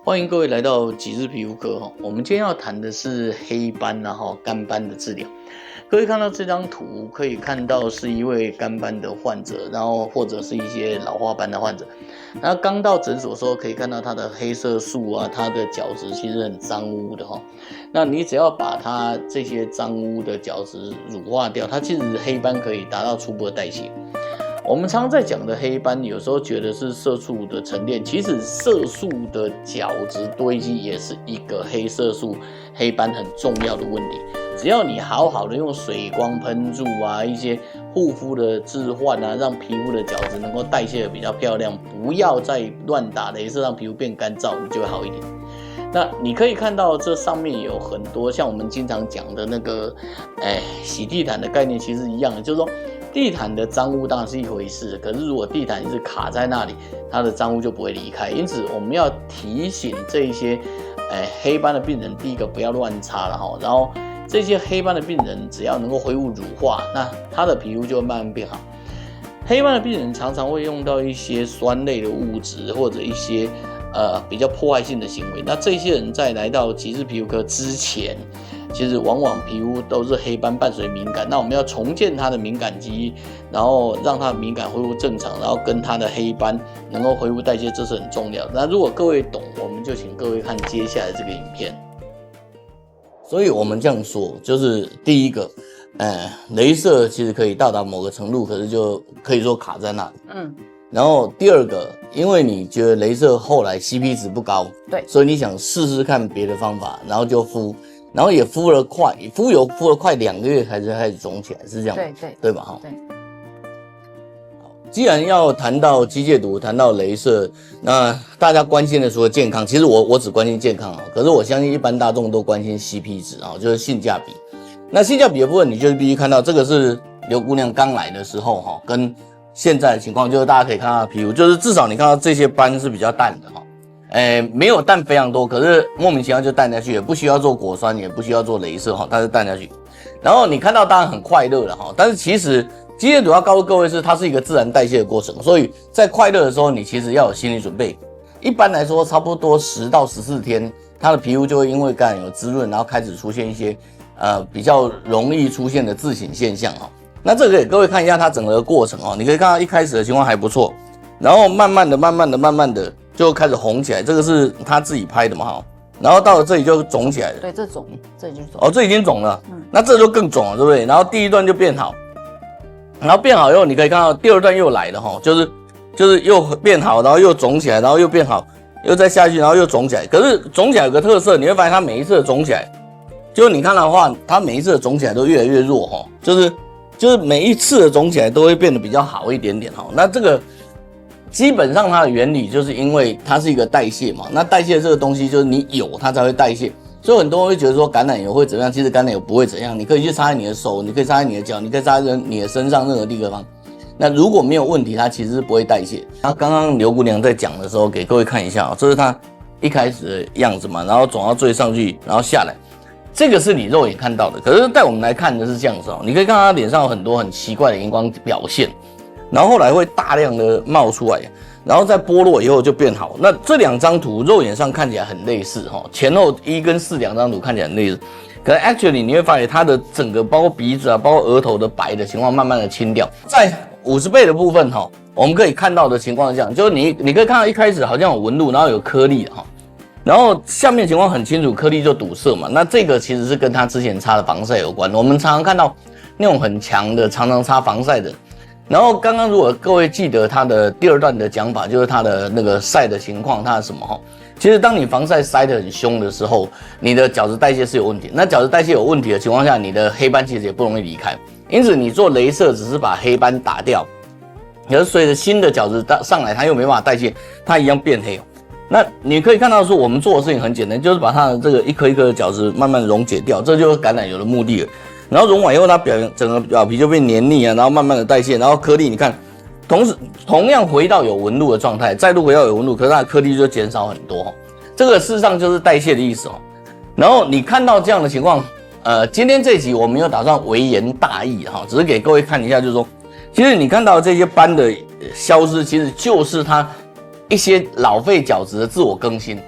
欢迎各位来到几日皮肤科。我们今天要谈的是黑斑肝斑的治疗。各位看到这张图，可以看到是一位肝斑的患者，然后或者是一些老花斑的患者。那刚到诊所的时候，可以看到他的黑色素啊，他的角质其实很脏污的那你只要把他这些脏污的角质乳化掉，它其实黑斑可以达到初步的代谢。我们常常在讲的黑斑，有时候觉得是色素的沉淀，其实色素的角质堆积也是一个黑色素黑斑很重要的问题。只要你好好的用水光喷注啊，一些护肤的置换啊，让皮肤的角质能够代谢的比较漂亮，不要再乱打雷射让皮肤变干燥，你就会好一点。那你可以看到这上面有很多像我们经常讲的那个洗地毯的概念其实一样的，就是说地毯的脏污当然是一回事，可是如果地毯一直卡在那里，它的脏污就不会离开。因此我们要提醒这一些黑斑的病人，第一个不要乱擦了然后这些黑斑的病人只要能够恢复乳化，那他的皮肤就会慢慢变好。黑斑的病人常常会用到一些酸类的物质或者一些比较破坏性的行为，那这些人在来到极致皮肤科之前，其实往往皮肤都是黑斑伴随敏感，那我们要重建他的敏感肌，然后让他的敏感恢复正常，然后跟他的黑斑能够恢复代谢，这是很重要的。那如果各位懂，我们就请各位看接下来这个影片。所以我们这样说，就是第一个雷射其实可以到达某个程度，可是就可以说卡在那里。然后第二个，因为你觉得雷射后来 CP 值不高，对，所以你想试试看别的方法，然后就敷，然后也敷了快2个月才开始肿起来，是这样吗？对吧？对。既然要谈到机械毒，谈到雷射，那大家关心的除了健康，其实我只关心健康可是我相信一般大众都关心 CP 值就是性价比。那性价比的部分，你就必须看到这个是刘姑娘刚来的时候跟现在的情况，就是大家可以看到的皮肤，就是至少你看到这些斑是比较淡的没有淡非常多，可是莫名其妙就淡下去，也不需要做果酸，也不需要做雷射它是淡下去。然后你看到当然很快乐了但是其实机械毒要告诉各位是它是一个自然代谢的过程，所以在快乐的时候你其实要有心理准备。一般来说差不多10到14天，它的皮肤就会因为感染有滋润，然后开始出现一些比较容易出现的自省现象那这个给各位看一下它整个的过程你可以看到一开始的情况还不错，然后慢慢的就开始红起来，这个是他自己拍的嘛然后到了这里就肿起来了。对，这肿，这已经肿这已经肿了那这就更肿了，对不对？然后第一段就变好，然后变好以后，你可以看到第二段又来了就是又变好，然后又肿起来，然后又变好，又再下去，然后又肿起来。可是肿起来有个特色，你会发现它每一次的肿起来，就你看到的话，它每一次的肿起来都越来越弱就是每一次的肿起来都会变得比较好一点点那这个基本上它的原理就是因为它是一个代谢嘛，那代谢这个东西就是你有它才会代谢，所以很多人会觉得说感染油会怎么样，其实感染油不会怎样，你可以去擦在你的手，你可以擦在你的脚，你可以擦在你的身上任何地方，那如果没有问题，它其实是不会代谢。那刚刚刘姑娘在讲的时候给各位看一下这是她一开始的样子嘛，然后肿到最上去，然后下来，这个是你肉眼看到的，可是带我们来看的是这样子你可以看到她脸上有很多很奇怪的荧光表现，然后后来会大量的冒出来，然后在剥落以后就变好。那这两张图肉眼上看起来很类似前后1跟4两张图看起来很类似，可是 actually 你会发现它的整个包括鼻子包括额头的白的情况慢慢的清掉。在50倍的部分我们可以看到的情况是这样，就是你可以看到一开始好像有纹路，然后有颗粒然后下面情况很清楚，颗粒就堵塞嘛，那这个其实是跟他之前擦的防晒有关。我们常常看到那种很强的常常擦防晒的，然后刚刚如果各位记得他的第二段的讲法，就是他的那个晒的情况，他的什么其实当你防晒晒得很凶的时候，你的角质代谢是有问题，那角质代谢有问题的情况下，你的黑斑其实也不容易离开，因此你做雷射只是把黑斑打掉，可是随着新的角质上来，它又没办法代谢，它一样变黑那你可以看到说我们做的事情很简单，就是把它的这个一颗一颗的角质慢慢溶解掉，这就是感染油的目的了。然后溶完以后，它整个表皮就变黏腻然后慢慢的代谢，然后颗粒你看同样回到有纹路的状态，再度回到有纹路，可是它的颗粒就减少很多这个事实上就是代谢的意思然后你看到这样的情况今天这一集我没有打算微言大义只是给各位看一下，就是说其实你看到这些斑的消失，其实就是它一些老废角质的自我更新。